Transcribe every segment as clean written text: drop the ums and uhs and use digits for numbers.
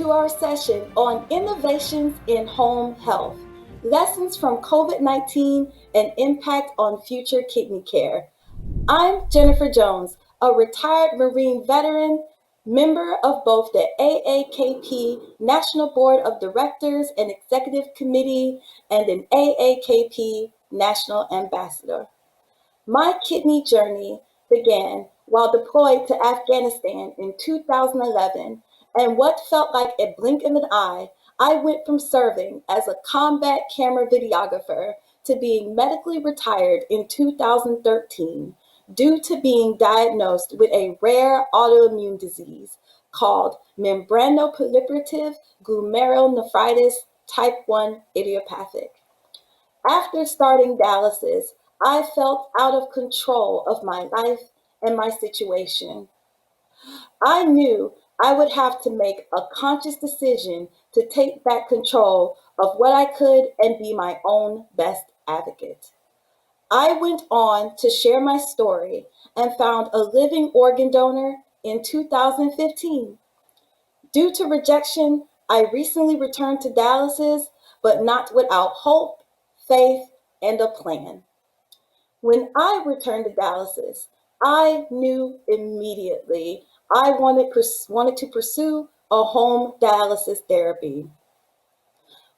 to our session on innovations in home health, lessons from COVID-19 and impact on future kidney care. I'm Jennifer Jones, a retired Marine veteran, member of both the AAKP National Board of Directors and Executive Committee and an AAKP National Ambassador. My kidney journey began while deployed to Afghanistan in 2011, and what felt like a blink of an eye, I went from serving as a combat camera videographer to being medically retired in 2013 due to being diagnosed with a rare autoimmune disease called membranoproliferative glomerulonephritis type 1 idiopathic. After starting dialysis, I felt out of control of my life and my situation. I knew I would have to make a conscious decision to take back control of what I could and be my own best advocate. I went on to share my story and found a living organ donor in 2015. Due to rejection, I recently returned to dialysis, but not without hope, faith, and a plan. When I returned to dialysis, I knew immediately I wanted to pursue a home dialysis therapy.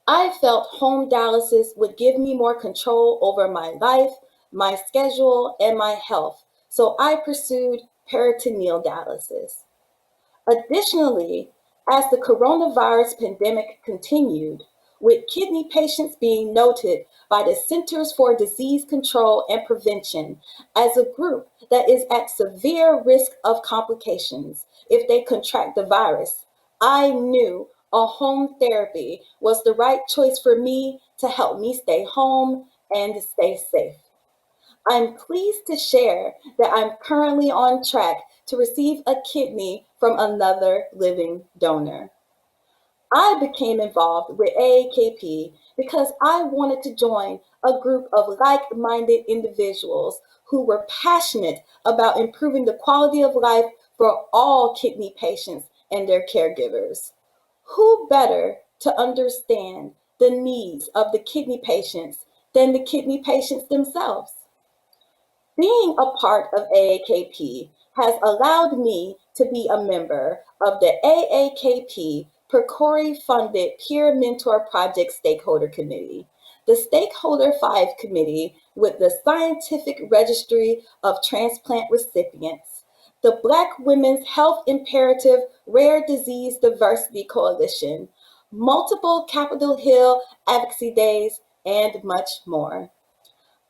I felt home dialysis would give me more control over my life, my schedule, and my health, so I pursued peritoneal dialysis. Additionally, as the coronavirus pandemic continued, with kidney patients being noted by the Centers for Disease Control and Prevention as a group that is at severe risk of complications if they contract the virus, I knew a home therapy was the right choice for me to help me stay home and stay safe. I'm pleased to share that I'm currently on track to receive a kidney from another living donor. I became involved with AAKP because I wanted to join a group of like-minded individuals who were passionate about improving the quality of life for all kidney patients and their caregivers. Who better to understand the needs of the kidney patients than the kidney patients themselves? Being a part of AAKP has allowed me to be a member of the AAKP PERCORI-funded Peer Mentor Project Stakeholder Committee, the Stakeholder 5 Committee with the Scientific Registry of Transplant Recipients, the Black Women's Health Imperative Rare Disease Diversity Coalition, multiple Capitol Hill advocacy days, and much more.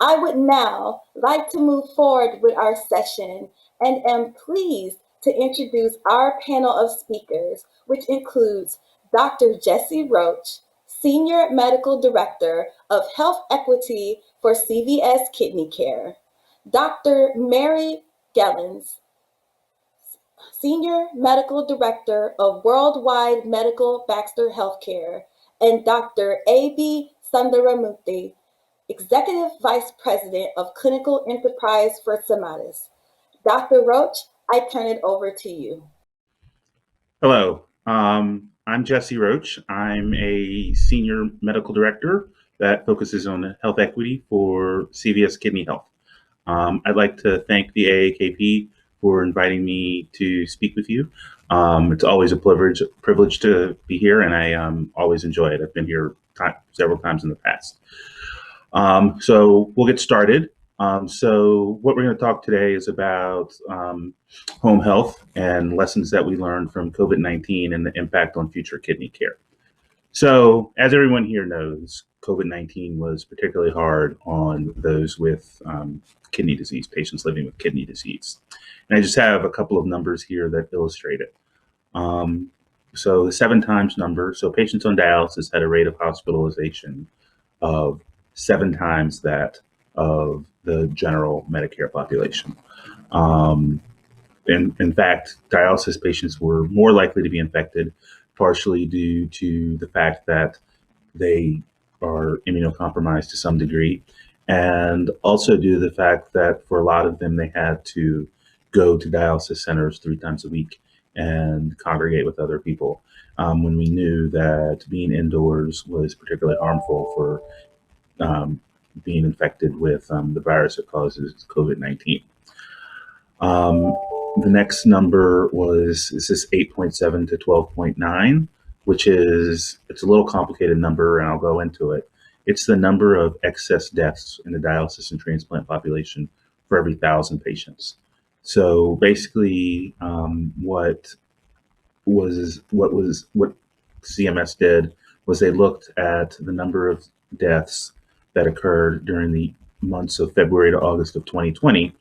I would now like to move forward with our session and am pleased to introduce our panel of speakers, which includes Dr. Jessie Roach, Senior Medical Director of Health Equity for CVS Kidney Care, Dr. Mary Gellens, Senior Medical Director of Worldwide Medical Baxter Healthcare, and Dr. A.B. Sundaramoorthy, Executive Vice President of Clinical Enterprise for Somatus. Dr. Roach, I turn it over to you. Hello, I'm Jesse Roach. I'm a Senior Medical Director that focuses on health equity for CVS Kidney Health. I'd like to thank the AAKP for inviting me to speak with you. It's always a privilege to be here, and I always enjoy it. I've been here several times in the past. So we'll get started. So what we're going to talk today is about home health and lessons that we learned from COVID-19 and the impact on future kidney care. So as everyone here knows, COVID-19 was particularly hard on those with kidney disease, patients living with kidney disease. And I just have a couple of numbers here that illustrate it. So the 7 times number, so patients on dialysis had a rate of hospitalization of 7 times that of the general Medicare population. In fact, dialysis patients were more likely to be infected, partially due to the fact that they are immunocompromised to some degree, and also due to the fact that for a lot of them, they had to go to dialysis centers 3 times a week and congregate with other people. when we knew that being indoors was particularly harmful for being infected with the virus that causes COVID-19. The next number is this 8.7 to 12.9, which it's a little complicated number, and I'll go into it. It's the number of excess deaths in the dialysis and transplant population for every 1,000 patients. So basically, what CMS did was they looked at the number of deaths that occurred during the months of February to August of 2020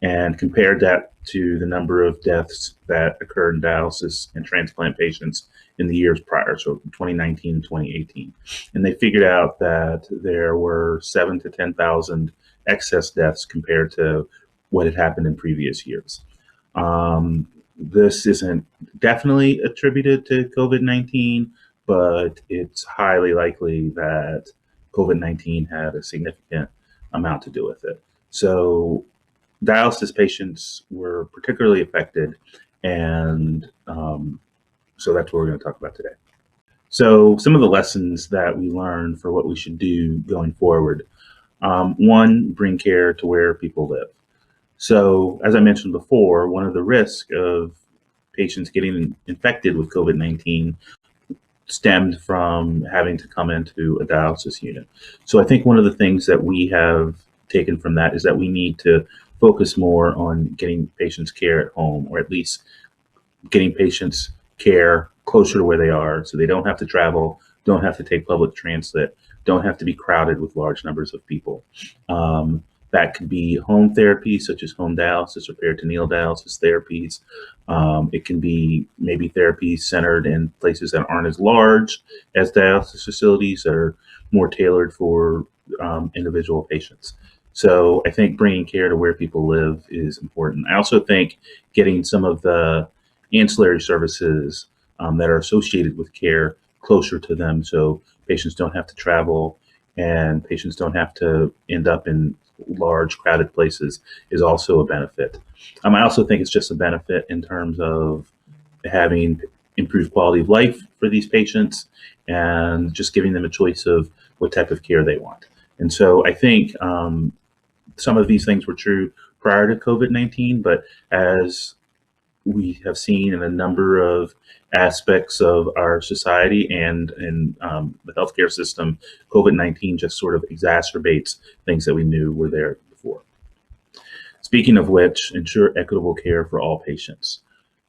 and compared that to the number of deaths that occurred in dialysis and transplant patients in the years prior, so 2019 and 2018. And they figured out that there were 7,000 to 10,000 excess deaths compared to what had happened in previous years. This isn't definitely attributed to COVID-19, but it's highly likely that COVID-19 had a significant amount to do with it. So dialysis patients were particularly affected, and so that's what we're going to talk about today. So some of the lessons that we learned for what we should do going forward. One, bring care to where people live. So as I mentioned before, one of the risks of patients getting infected with COVID-19 stemmed from having to come into a dialysis unit. So I think one of the things that we have taken from that is that we need to focus more on getting patients care at home, or at least getting patients care closer to where they are, so they don't have to travel, don't have to take public transit, don't have to be crowded with large numbers of people. That could be home therapy, such as home dialysis or peritoneal dialysis therapies. It can be maybe therapies centered in places that aren't as large as dialysis facilities, that are more tailored for individual patients. So I think bringing care to where people live is important. I also think getting some of the ancillary services that are associated with care closer to them, so patients don't have to travel and patients don't have to end up in large crowded places, is also a benefit. I also think it's just a benefit in terms of having improved quality of life for these patients and just giving them a choice of what type of care they want. And so I think some of these things were true prior to COVID-19, but as we have seen in a number of aspects of our society and in the healthcare system, COVID-19 just sort of exacerbates things that we knew were there before. Speaking of which, ensure equitable care for all patients.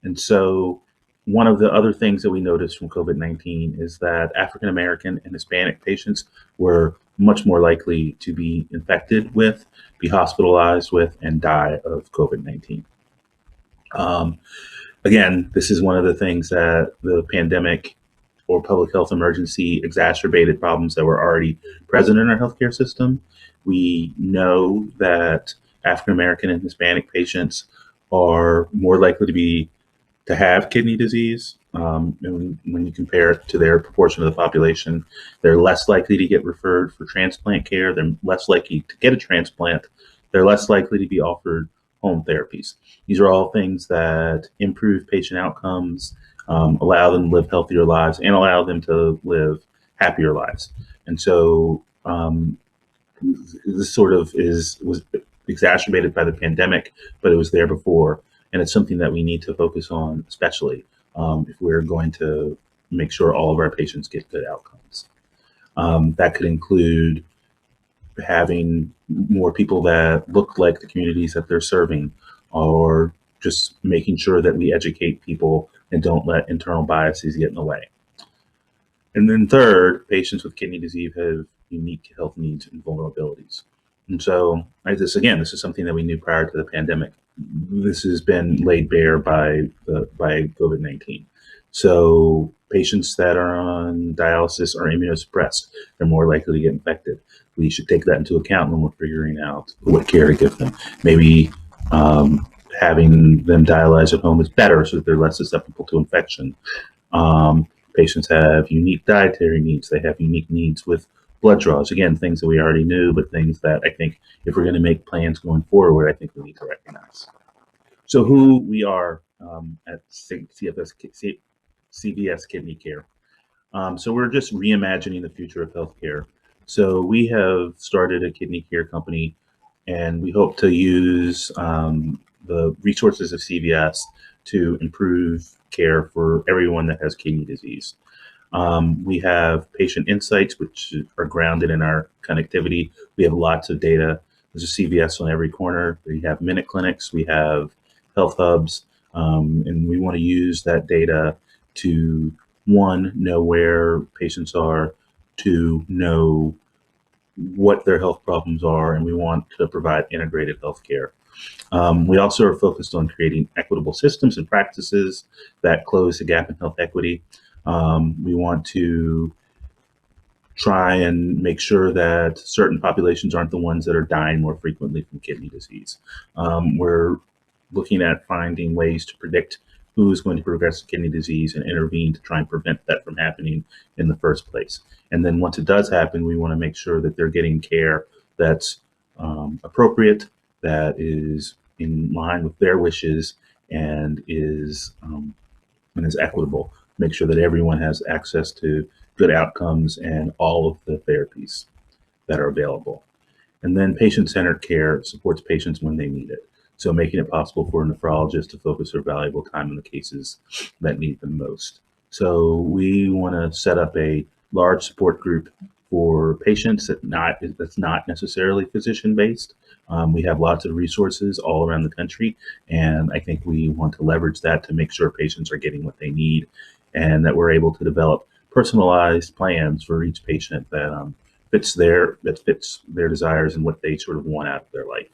And so one of the other things that we noticed from COVID-19 is that African American and Hispanic patients were much more likely to be infected with, be hospitalized with, and die of COVID-19. Again, this is one of the things that the pandemic or public health emergency exacerbated problems that were already present in our healthcare system. We know that African American and Hispanic patients are more likely to have kidney disease. And when you compare it to their proportion of the population, they're less likely to get referred for transplant care. They're less likely to get a transplant. They're less likely to be offered home therapies. These are all things that improve patient outcomes, allow them to live healthier lives, and allow them to live happier lives. And so this sort of was exacerbated by the pandemic, but it was there before. And it's something that we need to focus on, especially if we're going to make sure all of our patients get good outcomes. That could include having more people that look like the communities that they're serving, or just making sure that we educate people and don't let internal biases get in the way. And then third, patients with kidney disease have unique health needs and vulnerabilities. And so this is something that we knew prior to the pandemic. This has been laid bare by COVID-19. So patients that are on dialysis are immunosuppressed. They're more likely to get infected. We should take that into account when we're figuring out what care to give them. Maybe having them dialyze at home is better so that they're less susceptible to infection. Patients have unique dietary needs. They have unique needs with blood draws. Again, things that we already knew, but things that I think if we're going to make plans going forward, I think we need to recognize. So who we are at CVS CVS Kidney Care. So we're just reimagining the future of healthcare. So we have started a kidney care company, and we hope to use the resources of CVS to improve care for everyone that has kidney disease. We have patient insights, which are grounded in our connectivity. We have lots of data. There's a CVS on every corner. We have minute clinics. We have health hubs. And we want to use that data to, one, know where patients are, to know what their health problems are, and we want to provide integrated health care. We also are focused on creating equitable systems and practices that close the gap in health equity. We want to try and make sure that certain populations aren't the ones that are dying more frequently from kidney disease. We're looking at finding ways to predict who is going to progress with kidney disease and intervene to try and prevent that from happening in the first place. And then once it does happen, we want to make sure that they're getting care that's appropriate, that is in line with their wishes, and is equitable. Make sure that everyone has access to good outcomes and all of the therapies that are available. And then patient-centered care supports patients when they need it. So making it possible for a nephrologist to focus their valuable time on the cases that need them most. So we want to set up a large support group for patients that's not necessarily physician-based. We have lots of resources all around the country, and I think we want to leverage that to make sure patients are getting what they need, and that we're able to develop personalized plans for each patient that fits their desires and what they sort of want out of their life.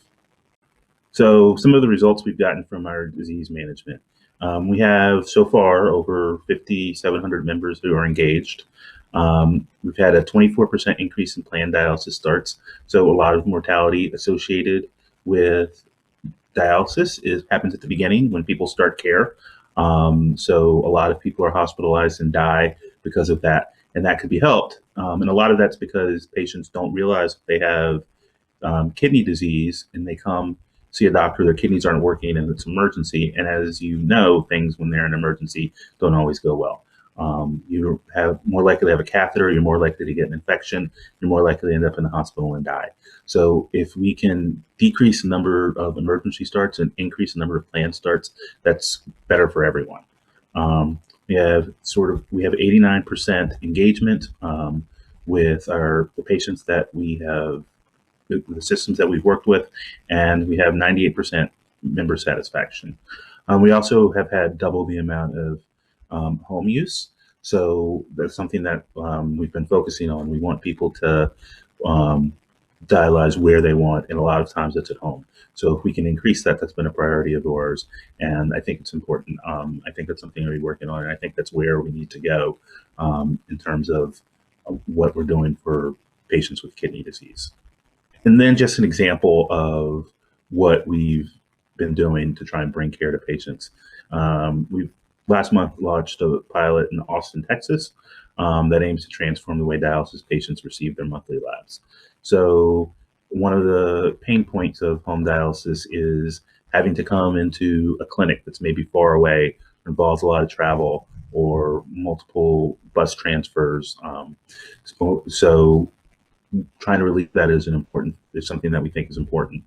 So some of the results we've gotten from our disease management. We have so far over 5,700 members who are engaged. We've had a 24% increase in planned dialysis starts. So a lot of mortality associated with dialysis happens at the beginning when people start care. So a lot of people are hospitalized and die because of that, and that could be helped. And a lot of that's because patients don't realize they have kidney disease, and they come see a doctor, their kidneys aren't working, and it's an emergency. And as you know, things when they're an emergency don't always go well. You have more likely to have a catheter, you're more likely to get an infection, you're more likely to end up in the hospital and die. So if we can decrease the number of emergency starts and increase the number of planned starts, that's better for everyone. We have 89% engagement with the patients that we have, the systems that we've worked with, and we have 98% member satisfaction. We also have had double the amount of home use. So that's something that we've been focusing on. We want people to dialyze where they want, and a lot of times it's at home. So if we can increase that, that's been a priority of ours, and I think it's important. I think that's something we're working on, and I think that's where we need to go in terms of what we're doing for patients with kidney disease. And then just an example of what we've been doing to try and bring care to patients. We've last month launched a pilot in Austin, Texas, that aims to transform the way dialysis patients receive their monthly labs. So one of the pain points of home dialysis is having to come into a clinic that's maybe far away, involves a lot of travel or multiple bus transfers. So trying to relieve that is something that we think is important.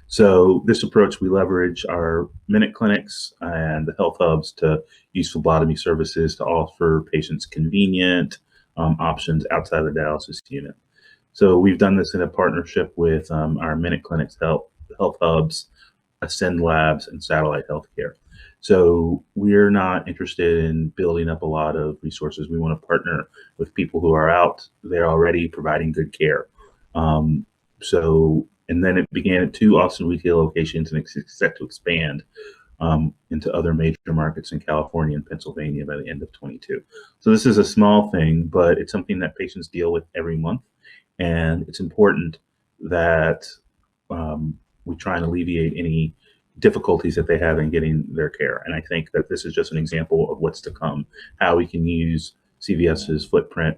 So this approach, we leverage our minute clinics and the health hubs to use phlebotomy services to offer patients convenient options outside of the dialysis unit. So we've done this in a partnership with our minute clinics, health hubs, Ascend Labs, and Satellite Healthcare. So we're not interested in building up a lot of resources. We want to partner with people who are out there already providing good care. And then it began at 2 Austin retail locations, and it's set to expand into other major markets in California and Pennsylvania by the end of 22. So this is a small thing, but it's something that patients deal with every month. And it's important that we try and alleviate any difficulties that they have in getting their care. And I think that this is just an example of what's to come, how we can use CVS's footprint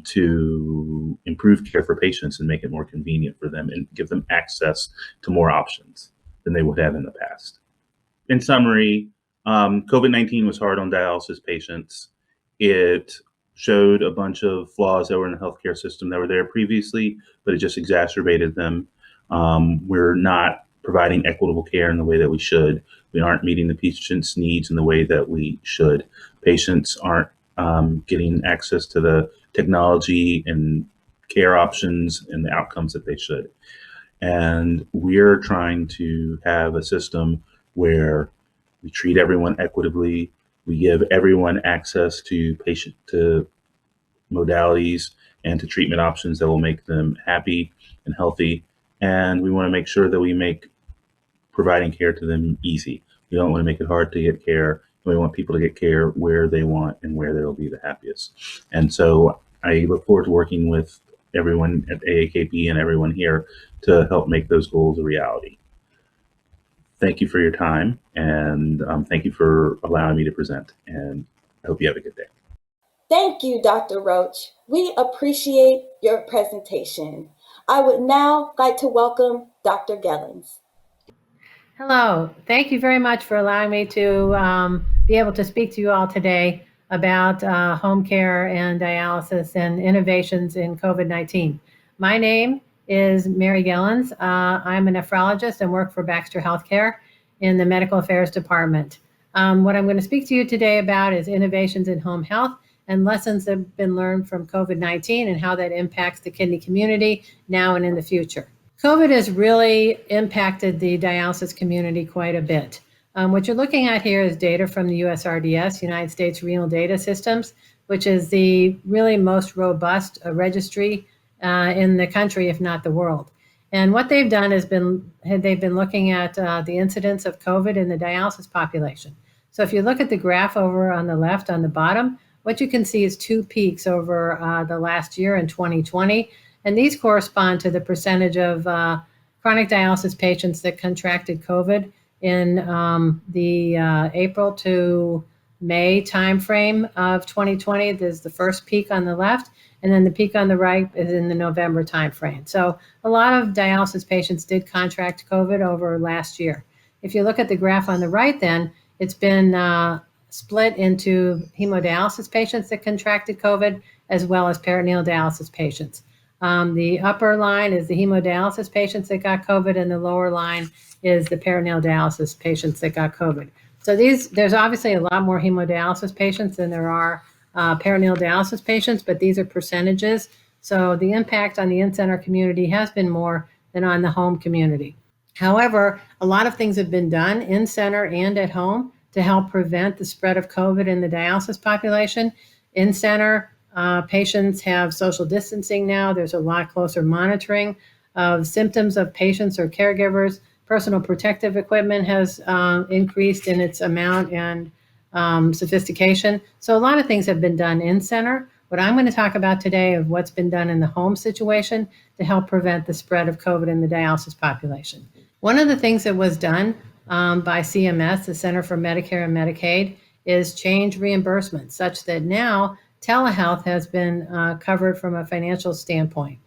to improve care for patients and make it more convenient for them and give them access to more options than they would have in the past. In summary, COVID-19 was hard on dialysis patients. It showed a bunch of flaws that were in the healthcare system that were there previously, but it just exacerbated them. We're not providing equitable care in the way that we should. We aren't meeting the patient's needs in the way that we should. Patients aren't getting access to the technology and care options and the outcomes that they should. And we're trying to have a system where we treat everyone equitably. We give everyone access to modalities and to treatment options that will make them happy and healthy. And we want to make sure that we make providing care to them easy. We don't want to make it hard to get care. We want people to get care where they want and where they'll be the happiest. And so I look forward to working with everyone at AAKP and everyone here to help make those goals a reality. Thank you for your time, and thank you for allowing me to present, and I hope you have a good day. Thank you, Dr. Roach. We appreciate your presentation. I would now like to welcome Dr. Gellens. Hello. Thank you very much for allowing me to be able to speak to you all today about home care and dialysis and innovations in COVID-19. My name is Mary Gillens. I'm a nephrologist and work for Baxter Healthcare in the Medical Affairs Department. What I'm going to speak to you today about is innovations in home health and lessons that have been learned from COVID-19 and how that impacts the kidney community now and in the future. COVID has really impacted the dialysis community quite a bit. What you're looking at here is data from the USRDS, United States Renal Data Systems, which is the really most robust registry in the country, if not the world. And what they've done is they've been looking at the incidence of COVID in the dialysis population. So if you look at the graph over on the left on the bottom, what you can see is two peaks over the last year in 2020. And these correspond to the percentage of chronic dialysis patients that contracted COVID in the April to May timeframe of 2020. There's the first peak on the left, and then the peak on the right is in the November timeframe. So a lot of dialysis patients did contract COVID over last year. If you look at the graph on the right, then it's been split into hemodialysis patients that contracted COVID as well as peritoneal dialysis patients. The upper line is the hemodialysis patients that got COVID, and the lower line is the peritoneal dialysis patients that got COVID. So there's obviously a lot more hemodialysis patients than there are peritoneal dialysis patients, but these are percentages. So the impact on the in-center community has been more than on the home community. However, a lot of things have been done in-center and at home to help prevent the spread of COVID in the dialysis population. In-center patients have social distancing now. There's a lot closer monitoring of symptoms of patients or caregivers. Personal protective equipment has increased in its amount and sophistication. So a lot of things have been done in center. What I'm going to talk about today is what's been done in the home situation to help prevent the spread of COVID in the dialysis population. One of the things that was done by CMS, the Center for Medicare and Medicaid, is change reimbursement such that now telehealth has been covered from a financial standpoint,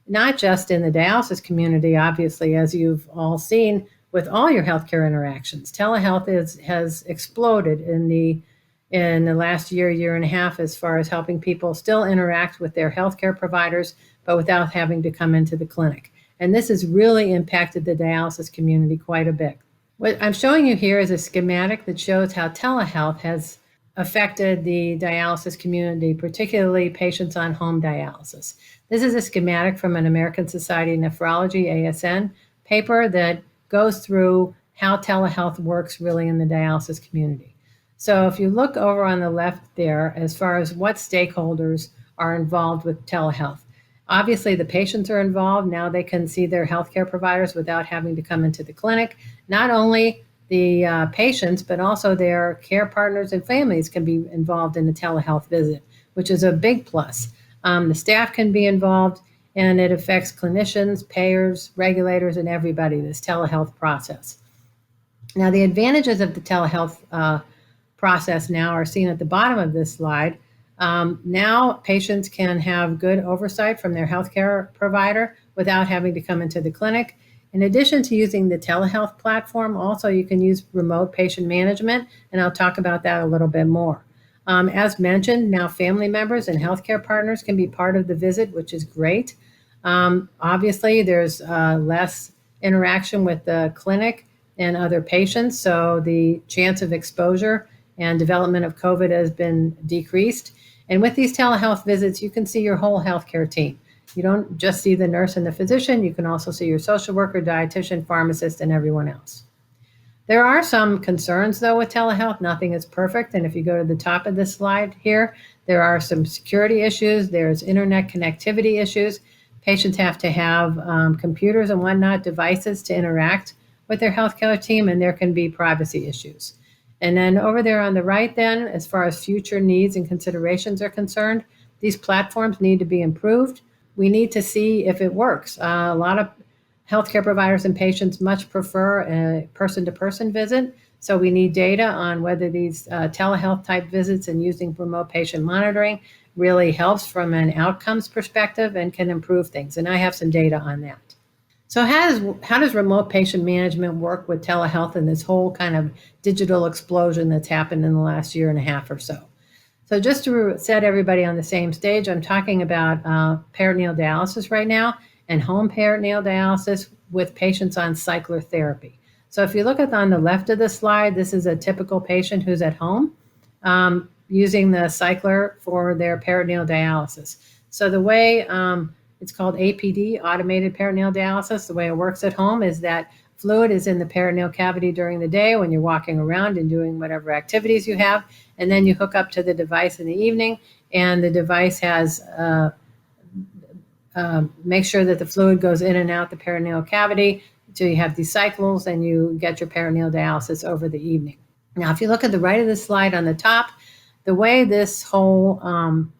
not just in the dialysis community, obviously, as you've all seen with all your healthcare interactions. Telehealth has exploded in the last year and a half as far as helping people still interact with their healthcare providers, but without having to come into the clinic. And this has really impacted the dialysis community quite a bit. What I'm showing you here is a schematic that shows how telehealth has affected the dialysis community, particularly patients on home dialysis. This is a schematic from an American Society of Nephrology, ASN, paper that goes through how telehealth works really in the dialysis community. So if you look over on the left there, as far as what stakeholders are involved with telehealth, obviously the patients are involved. Now they can see their healthcare providers without having to come into the clinic. Not only the patients, but also their care partners and families can be involved in a telehealth visit, which is a big plus. The staff can be involved, and it affects clinicians, payers, regulators, and everybody, this telehealth process. Now, the advantages of the telehealth process now are seen at the bottom of this slide. Now, patients can have good oversight from their healthcare provider without having to come into the clinic. In addition to using the telehealth platform, also you can use remote patient management, and I'll talk about that a little bit more. As mentioned, now family members and healthcare partners can be part of the visit, which is great. Obviously, there's less interaction with the clinic and other patients, so the chance of exposure and development of COVID has been decreased. And with these telehealth visits, you can see your whole healthcare team. You don't just see the nurse and the physician, you can also see your social worker, dietitian, pharmacist, and everyone else. There are some concerns, though, with telehealth. Nothing is perfect. And if you go to the top of this slide here, there are some security issues. There's internet connectivity issues. Patients have to have computers and whatnot, devices to interact with their healthcare team, and there can be privacy issues. And then over there on the right then, as far as future needs and considerations are concerned, these platforms need to be improved. We need to see if it works. A lot of healthcare providers and patients much prefer a person-to-person visit. So we need data on whether these telehealth type visits and using remote patient monitoring really helps from an outcomes perspective and can improve things. And I have some data on that. So how does remote patient management work with telehealth and this whole kind of digital explosion that's happened in the last year and a half or so? So just to set everybody on the same stage, I'm talking about peritoneal dialysis right now and home peritoneal dialysis with patients on cycler therapy. So if you look on the left of the slide, this is a typical patient who's at home using the cycler for their peritoneal dialysis. So the way it's called APD, automated peritoneal dialysis. The way it works at home is that fluid is in the peritoneal cavity during the day when you're walking around and doing whatever activities you have, and then you hook up to the device in the evening, and the device has make sure that the fluid goes in and out the peritoneal cavity until you have these cycles and you get your peritoneal dialysis over the evening. Now, if you look at the right of the slide on the top, the way this whole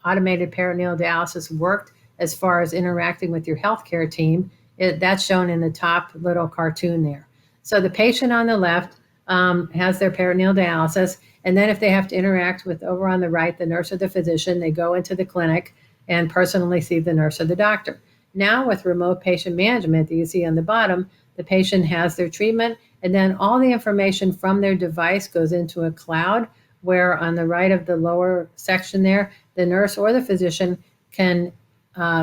automated peritoneal dialysis worked as far as interacting with your healthcare team, that's shown in the top little cartoon there. So the patient on the left has their peritoneal dialysis, and then if they have to interact with, over on the right, the nurse or the physician, they go into the clinic and personally see the nurse or the doctor. Now with remote patient management that you see on the bottom, the patient has their treatment, and then all the information from their device goes into a cloud where on the right of the lower section there, the nurse or the physician can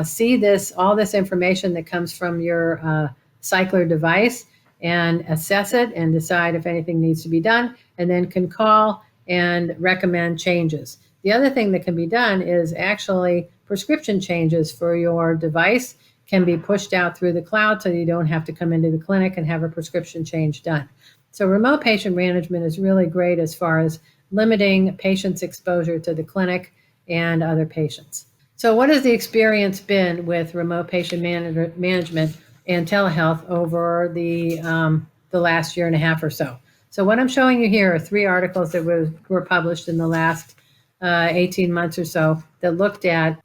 see all this information that comes from your cycler device and assess it and decide if anything needs to be done, and then can call and recommend changes. The other thing that can be done is actually prescription changes for your device can be pushed out through the cloud so you don't have to come into the clinic and have a prescription change done. So remote patient management is really great as far as limiting patients' exposure to the clinic and other patients. So what has the experience been with remote patient management and telehealth over the last year and a half or so? So what I'm showing you here are 3 articles that were published in the last 18 months or so that looked at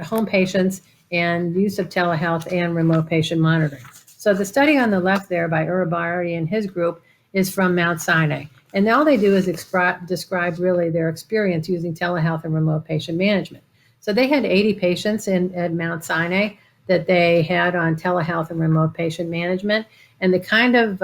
home patients and use of telehealth and remote patient monitoring. So the study on the left there by Urabari and his group is from Mount Sinai. And all they do is describe really their experience using telehealth and remote patient management. So they had 80 patients at Mount Sinai that they had on telehealth and remote patient management. And the kind of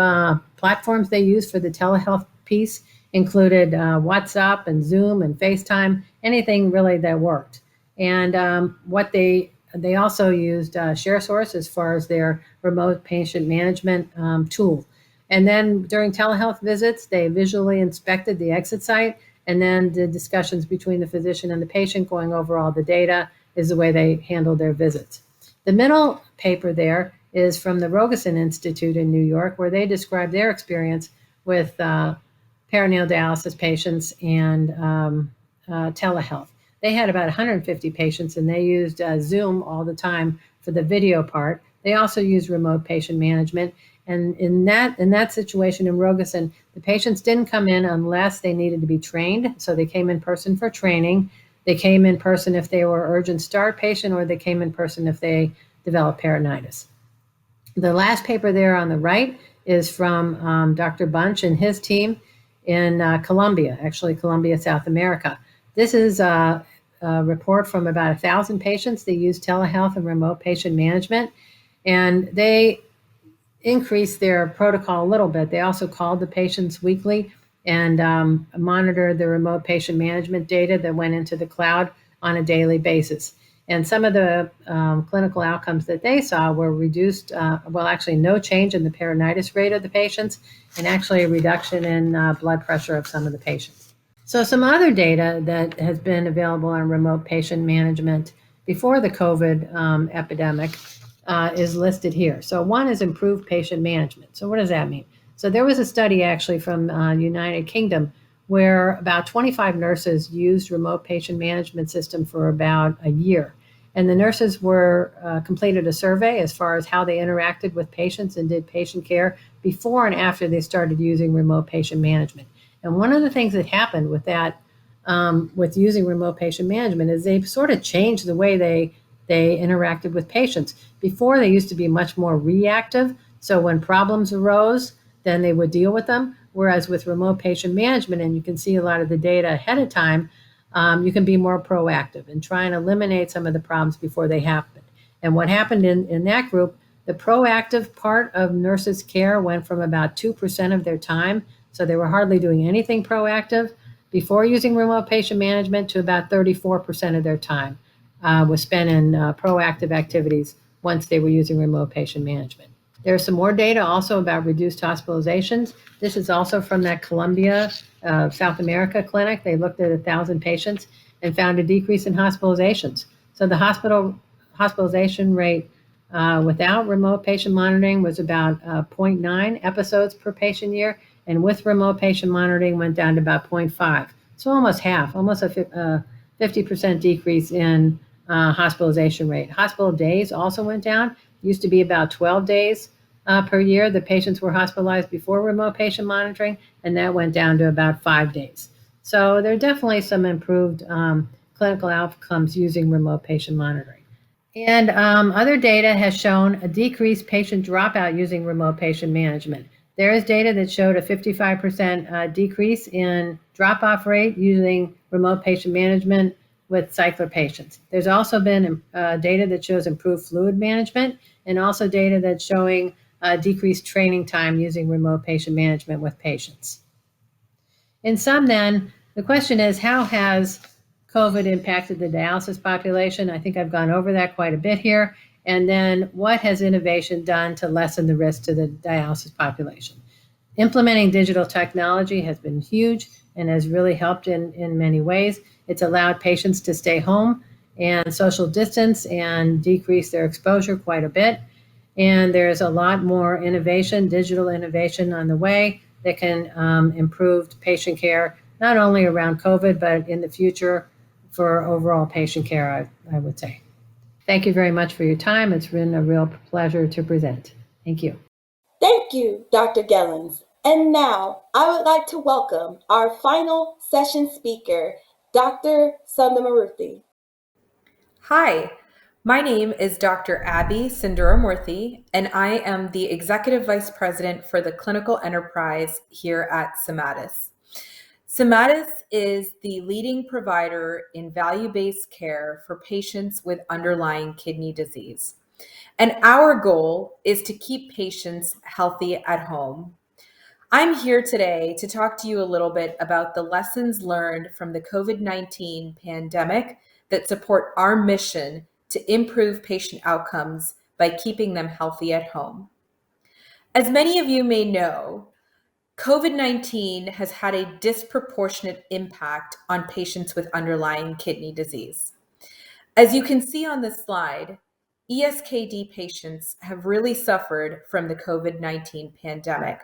platforms they used for the telehealth piece included WhatsApp and Zoom and FaceTime, anything really that worked. And what they also used ShareSource as far as their remote patient management tool. And then during telehealth visits, they visually inspected the exit site, and then the discussions between the physician and the patient going over all the data is the way they handled their visits. The middle paper there is from the Rogosin Institute in New York, where they describe their experience with peritoneal dialysis patients and telehealth. They had about 150 patients, and they used Zoom all the time for the video part. They also used remote patient management. And in that situation in Rogosin, the patients didn't come in unless they needed to be trained. So they came in person for training. They came in person if they were urgent start patient, or they came in person if they developed peritonitis. The last paper there on the right is from Dr. Bunch and his team in Colombia, South America. This is a report from about 1,000 patients. They use telehealth and remote patient management. And they increased their protocol a little bit. They also called the patients weekly and monitored the remote patient management data that went into the cloud on a daily basis. And some of the clinical outcomes that they saw were reduced, actually no change in the peritonitis rate of the patients, and actually a reduction in blood pressure of some of the patients. So some other data that has been available on remote patient management before the COVID epidemic is listed here. So one is improved patient management. So what does that mean? So there was a study actually from United Kingdom where about 25 nurses used remote patient management system for about a year. And the nurses were completed a survey as far as how they interacted with patients and did patient care before and after they started using remote patient management. And one of the things that happened with that, with using remote patient management, is they sort of changed the way they interacted with patients. Before, they used to be much more reactive. So when problems arose, then they would deal with them. Whereas with remote patient management, and you can see a lot of the data ahead of time, you can be more proactive and try and eliminate some of the problems before they happen. And what happened in that group, the proactive part of nurses' care went from about 2% of their time, so they were hardly doing anything proactive before using remote patient management, to about 34% of their time was spent in proactive activities once they were using remote patient management. There's some more data also about reduced hospitalizations. This is also from that Columbia, South America clinic. They looked at 1,000 patients and found a decrease in hospitalizations. So the hospitalization rate without remote patient monitoring was about 0.9 episodes per patient year, and with remote patient monitoring went down to about 0.5. So almost half, almost a 50% decrease in hospitalization rate. Hospital days also went down. Used to be about 12 days per year the patients were hospitalized before remote patient monitoring, and that went down to about 5 days. So there are definitely some improved clinical outcomes using remote patient monitoring. And other data has shown a decreased patient dropout using remote patient management. There is data that showed a 55% decrease in drop-off rate using remote patient management with cycler patients. There's also been data that shows improved fluid management, and also data that's showing decreased training time using remote patient management with patients. In sum then, the question is, how has COVID impacted the dialysis population? I think I've gone over that quite a bit here. And then what has innovation done to lessen the risk to the dialysis population? Implementing digital technology has been huge and has really helped in many ways. It's allowed patients to stay home and social distance and decrease their exposure quite a bit. And there's a lot more innovation, digital innovation on the way that can improve patient care, not only around COVID, but in the future for overall patient care, I would say. Thank you very much for your time. It's been a real pleasure to present. Thank you. Thank you, Dr. Gellens. And now I would like to welcome our final session speaker, Dr. Sundaramoorthy. Hi, my name is Dr. Abby Sundaramoorthy, and I am the Executive Vice President for the Clinical Enterprise here at Somatus. Somatus is the leading provider in value-based care for patients with underlying kidney disease. And our goal is to keep patients healthy at home. I'm here today to talk to you a little bit about the lessons learned from the COVID-19 pandemic that support our mission to improve patient outcomes by keeping them healthy at home. As many of you may know, COVID-19 has had a disproportionate impact on patients with underlying kidney disease. As you can see on this slide, ESKD patients have really suffered from the COVID-19 pandemic,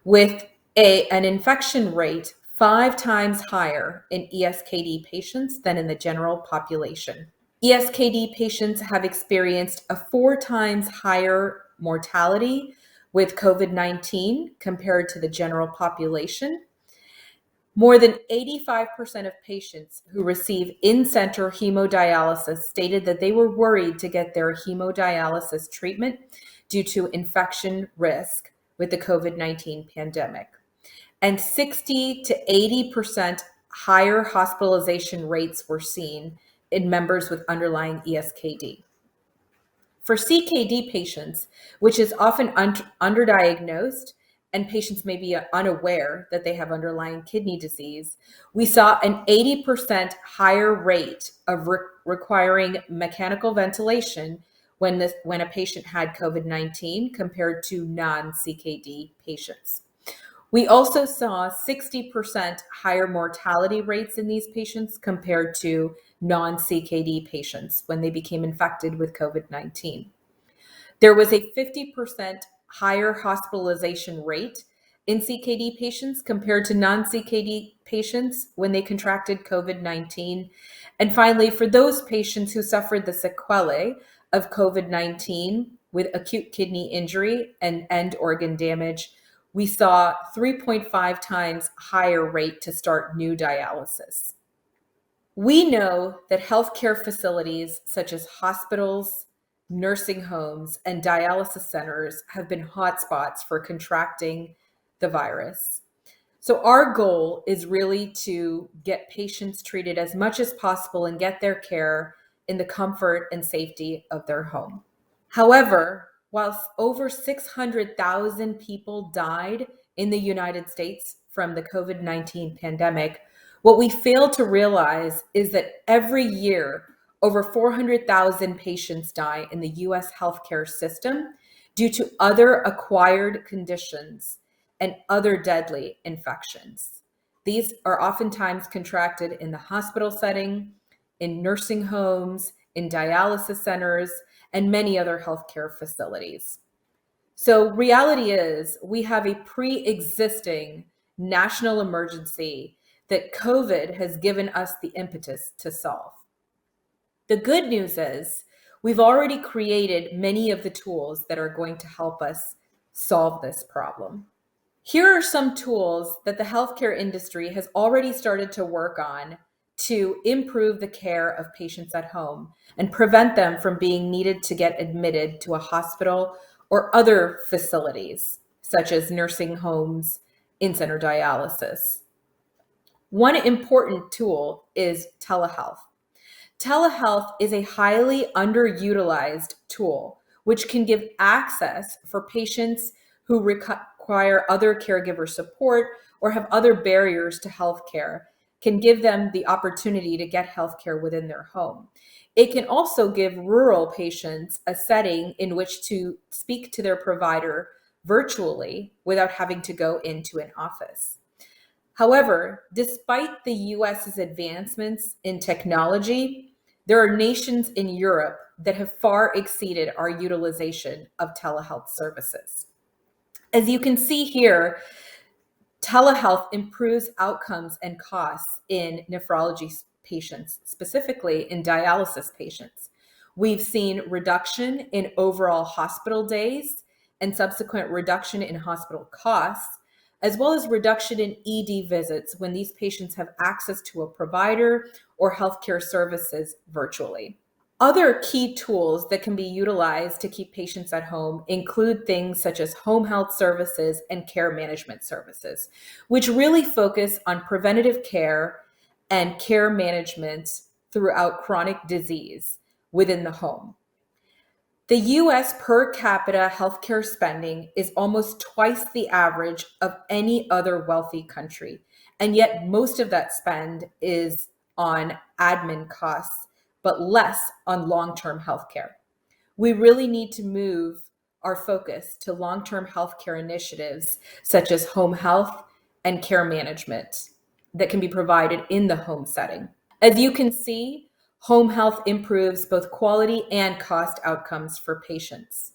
with an infection rate 5 times higher in ESKD patients than in the general population. ESKD patients have experienced a 4 times higher mortality with COVID-19 compared to the general population. More than 85% of patients who receive in-center hemodialysis stated that they were worried to get their hemodialysis treatment due to infection risk with the COVID-19 pandemic. And 60 to 80% higher hospitalization rates were seen in members with underlying ESKD. For CKD patients, which is often underdiagnosed, and patients may be unaware that they have underlying kidney disease, we saw an 80% higher rate of requiring mechanical ventilation when a patient had COVID-19 compared to non-CKD patients. We also saw 60% higher mortality rates in these patients compared to non-CKD patients when they became infected with COVID-19. There was a 50% higher hospitalization rate in CKD patients compared to non-CKD patients when they contracted COVID-19. And finally, for those patients who suffered the sequelae of COVID-19 with acute kidney injury and end organ damage, we saw 3.5 times higher rate to start new dialysis. We know that healthcare facilities such as hospitals, nursing homes, and dialysis centers have been hotspots for contracting the virus. So our goal is really to get patients treated as much as possible and get their care in the comfort and safety of their home. However, while over 600,000 people died in the United States from the COVID-19 pandemic, what we fail to realize is that every year, over 400,000 patients die in the US healthcare system due to other acquired conditions and other deadly infections. These are oftentimes contracted in the hospital setting, in nursing homes, in dialysis centers, and many other healthcare facilities. So reality is we have a pre-existing national emergency that COVID has given us the impetus to solve. The good news is we've already created many of the tools that are going to help us solve this problem. Here are some tools that the healthcare industry has already started to work on to improve the care of patients at home and prevent them from being needed to get admitted to a hospital or other facilities, such as nursing homes, in-center dialysis. One important tool is telehealth. Telehealth is a highly underutilized tool, which can give access for patients who require other caregiver support or have other barriers to healthcare, can give them the opportunity to get healthcare within their home. It can also give rural patients a setting in which to speak to their provider virtually without having to go into an office. However, despite the US's advancements in technology, there are nations in Europe that have far exceeded our utilization of telehealth services. As you can see here, telehealth improves outcomes and costs in nephrology patients, specifically in dialysis patients. We've seen reduction in overall hospital days and subsequent reduction in hospital costs, as well as reduction in ED visits when these patients have access to a provider or healthcare services virtually. Other key tools that can be utilized to keep patients at home include things such as home health services and care management services, which really focus on preventative care and care management throughout chronic disease within the home. The US per capita healthcare spending is almost twice the average of any other wealthy country, and yet most of that spend is on admin costs, but less on long-term healthcare. We really need to move our focus to long-term healthcare initiatives such as home health and care management that can be provided in the home setting. As you can see, home health improves both quality and cost outcomes for patients.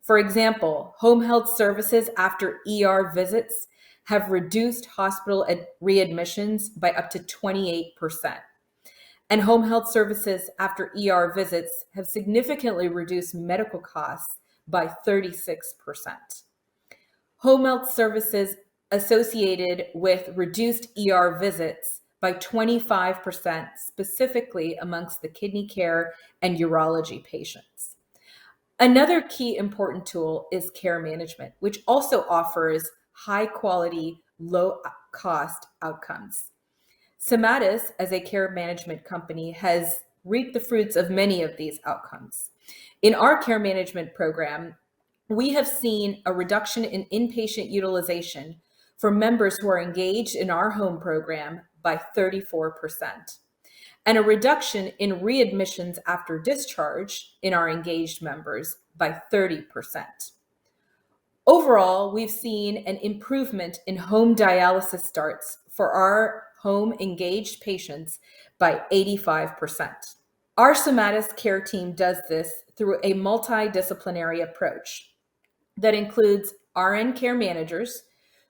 For example, home health services after ER visits have reduced hospital readmissions by up to 28%. And home health services after ER visits have significantly reduced medical costs by 36%. Home health services associated with reduced ER visits by 25%, specifically amongst the kidney care and urology patients. Another key important tool is care management, which also offers high quality, low cost outcomes. Somatus, as a care management company, has reaped the fruits of many of these outcomes. In our care management program, we have seen a reduction in inpatient utilization for members who are engaged in our home program by 34%, and a reduction in readmissions after discharge in our engaged members by 30%. Overall, we've seen an improvement in home dialysis starts for our home engaged patients by 85%. Our Somatus care team does this through a multidisciplinary approach that includes RN care managers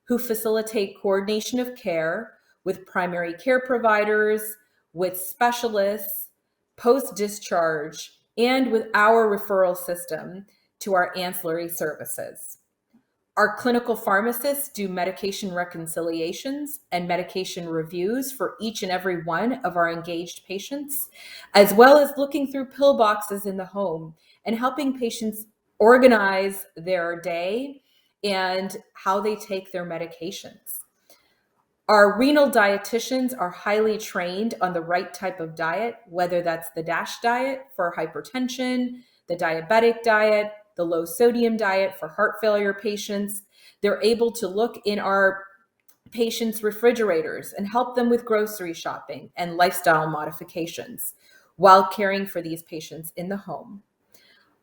who facilitate coordination of care with primary care providers, with specialists, post-discharge, and with our referral system to our ancillary services. Our clinical pharmacists do medication reconciliations and medication reviews for each and every one of our engaged patients, as well as looking through pill boxes in the home and helping patients organize their day and how they take their medications. Our renal dietitians are highly trained on the right type of diet, whether that's the DASH diet for hypertension, the diabetic diet, the low sodium diet for heart failure patients. They're able to look in our patients' refrigerators and help them with grocery shopping and lifestyle modifications while caring for these patients in the home.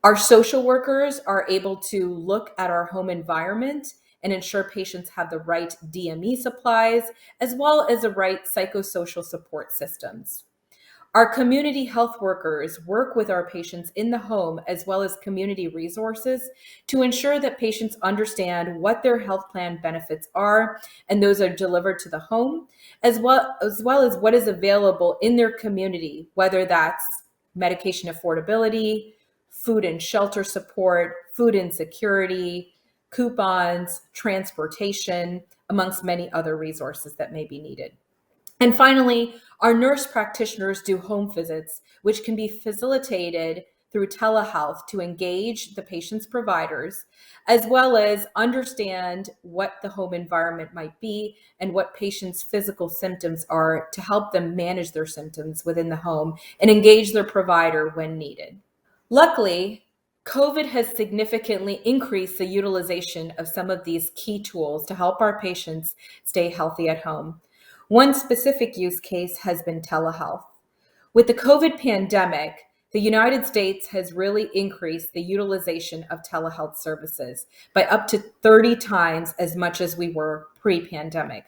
Our social workers are able to look at our home environment and ensure patients have the right DME supplies, as well as the right psychosocial support systems. Our community health workers work with our patients in the home as well as community resources to ensure that patients understand what their health plan benefits are, and those are delivered to the home, as well as what is available in their community, whether that's medication affordability, food and shelter support, food insecurity, coupons, transportation, amongst many other resources that may be needed. And finally, our nurse practitioners do home visits, which can be facilitated through telehealth to engage the patient's providers, as well as understand what the home environment might be and what patients' physical symptoms are to help them manage their symptoms within the home and engage their provider when needed. Luckily, COVID has significantly increased the utilization of some of these key tools to help our patients stay healthy at home. One specific use case has been telehealth. With the COVID pandemic, the United States has really increased the utilization of telehealth services by up to 30 times as much as we were pre-pandemic,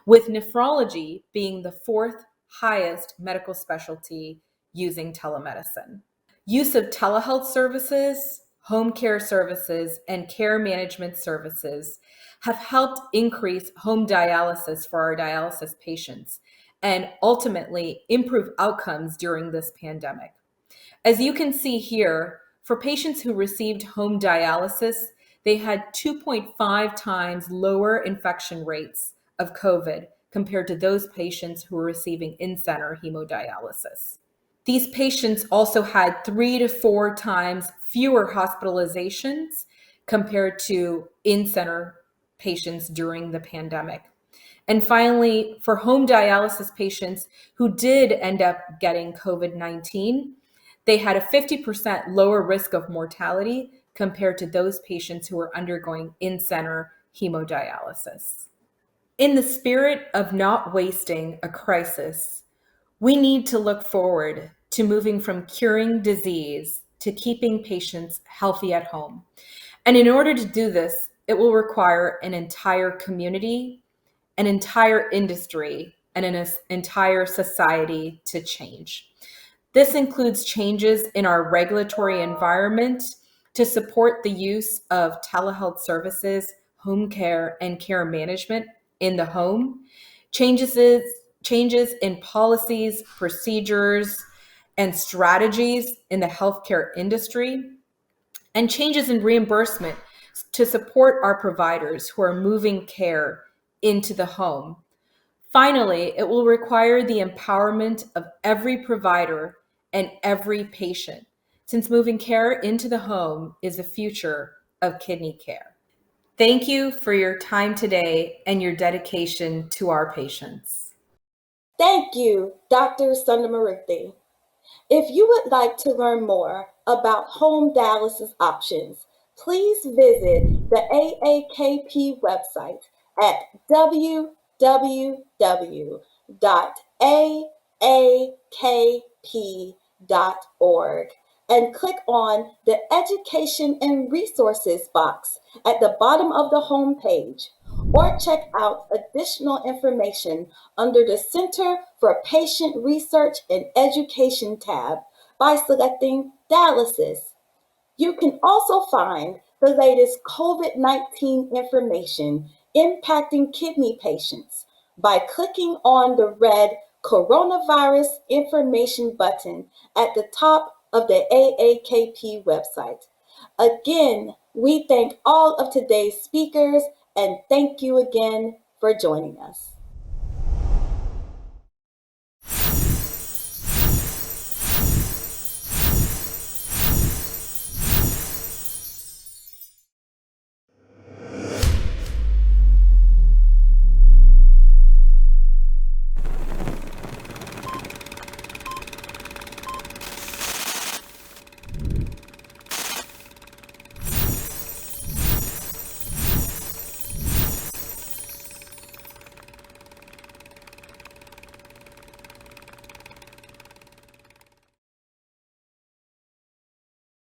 with nephrology being the fourth highest medical specialty using telemedicine. Use of telehealth services, home care services, and care management services have helped increase home dialysis for our dialysis patients and ultimately improve outcomes during this pandemic. As you can see here, for patients who received home dialysis, they had 2.5 times lower infection rates of COVID compared to those patients who were receiving in-center hemodialysis. These patients also had 3 to 4 times fewer hospitalizations compared to in-center patients during the pandemic. And finally, for home dialysis patients who did end up getting COVID-19, they had a 50% lower risk of mortality compared to those patients who were undergoing in-center hemodialysis. In the spirit of not wasting a crisis, we need to look forward to moving from curing disease to keeping patients healthy at home. And in order to do this, it will require an entire community, an entire industry, and an entire society to change. This includes changes in our regulatory environment to support the use of telehealth services, home care, and care management in the home, changes in policies, procedures, and strategies in the healthcare industry, and changes in reimbursement to support our providers who are moving care into the home. Finally, it will require the empowerment of every provider and every patient, since moving care into the home is the future of kidney care. Thank you for your time today and your dedication to our patients. Thank you, Dr. Sundaramoorthy. If you would like to learn more about home dialysis options, please visit the AAKP website at www.aakp.org and click on the Education and Resources box at the bottom of the homepage, or check out additional information under the Center for Patient Research and Education tab by selecting Dialysis. You can also find the latest COVID-19 information impacting kidney patients by clicking on the red Coronavirus Information button at the top of the AAKP website. Again, we thank all of today's speakers and thank you again for joining us.